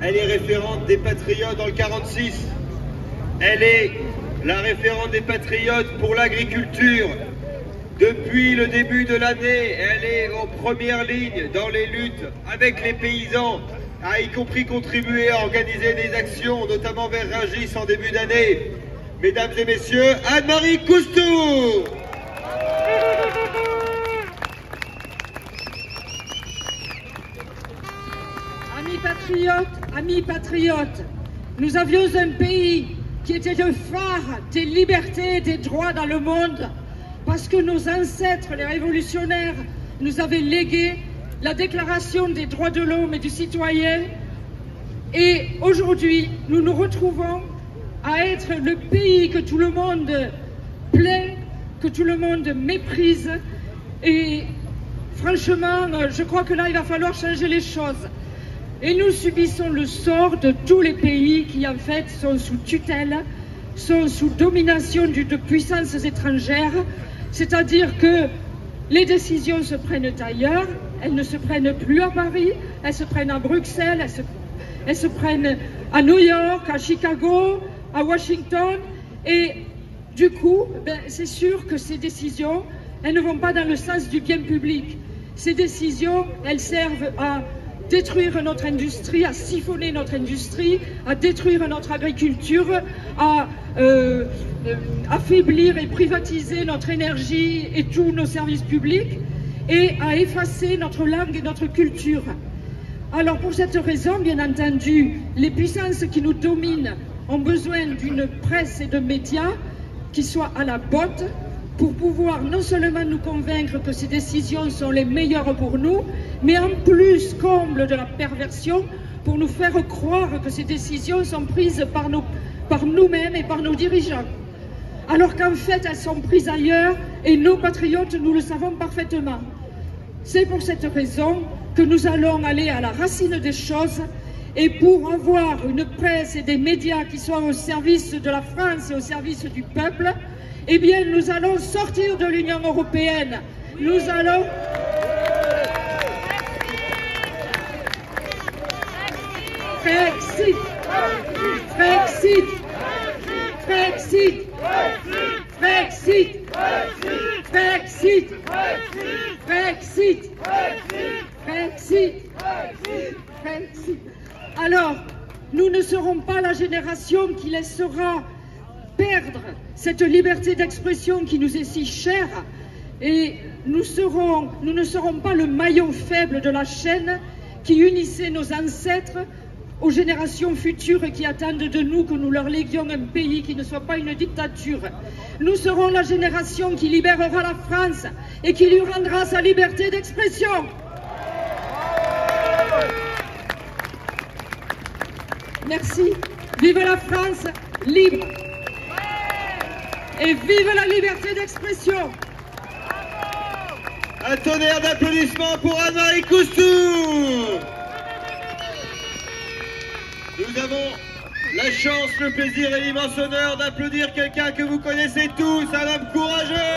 Elle est référente des patriotes dans le 46. Elle est la référente des patriotes pour l'agriculture. Depuis le début de l'année, elle est en première ligne dans les luttes avec les paysans, a y compris contribué à organiser des actions, notamment vers Rungis en début d'année. Mesdames et messieurs, Anne-Marie Coustou. Amis patriotes, nous avions un pays qui était le phare des libertés et des droits dans le monde parce que nos ancêtres, les révolutionnaires, nous avaient légué la déclaration des droits de l'homme et du citoyen. Et aujourd'hui, nous nous retrouvons à être le pays que tout le monde plaît, que tout le monde méprise. Et franchement, je crois que là, il va falloir changer les choses. Et nous subissons le sort de tous les pays qui, en fait, sont sous tutelle, sont sous domination de puissances étrangères. C'est-à-dire que les décisions se prennent ailleurs, elles ne se prennent plus à Paris, elles se prennent à Bruxelles, elles se prennent à New York, à Chicago, à Washington. Et du coup, c'est sûr que ces décisions, elles ne vont pas dans le sens du bien public. Ces décisions, elles servent à détruire notre industrie, à siphonner notre industrie, à détruire notre agriculture, à affaiblir et privatiser notre énergie et tous nos services publics et à effacer notre langue et notre culture. Alors pour cette raison, bien entendu, les puissances qui nous dominent ont besoin d'une presse et de médias qui soient à la botte pour pouvoir non seulement nous convaincre que ces décisions sont les meilleures pour nous, mais en plus, comble de la perversion, pour nous faire croire que ces décisions sont prises par nous-mêmes et par nos dirigeants. Alors qu'en fait, elles sont prises ailleurs et nos patriotes, nous le savons parfaitement. C'est pour cette raison que nous allons aller à la racine des choses et pour avoir une presse et des médias qui soient au service de la France et au service du peuple, eh bien, nous allons sortir de l'Union européenne. Nous allons... Frexit, Frexit, Frexit, Frexit, Frexit, Frexit, Frexit, Frexit. Alors, nous ne serons pas la génération qui laissera perdre cette liberté d'expression qui nous est si chère et nous ne serons pas le maillon faible de la chaîne qui unissait nos ancêtres aux générations futures et qui attendent de nous que nous leur léguions un pays qui ne soit pas une dictature. Nous serons la génération qui libérera la France et qui lui rendra sa liberté d'expression. Merci. Vive la France libre. Et vive la liberté d'expression. Un tonnerre d'applaudissements pour Anne-Marie Coustou. Nous avons la chance, le plaisir et l'immense honneur d'applaudir quelqu'un que vous connaissez tous, un homme courageux.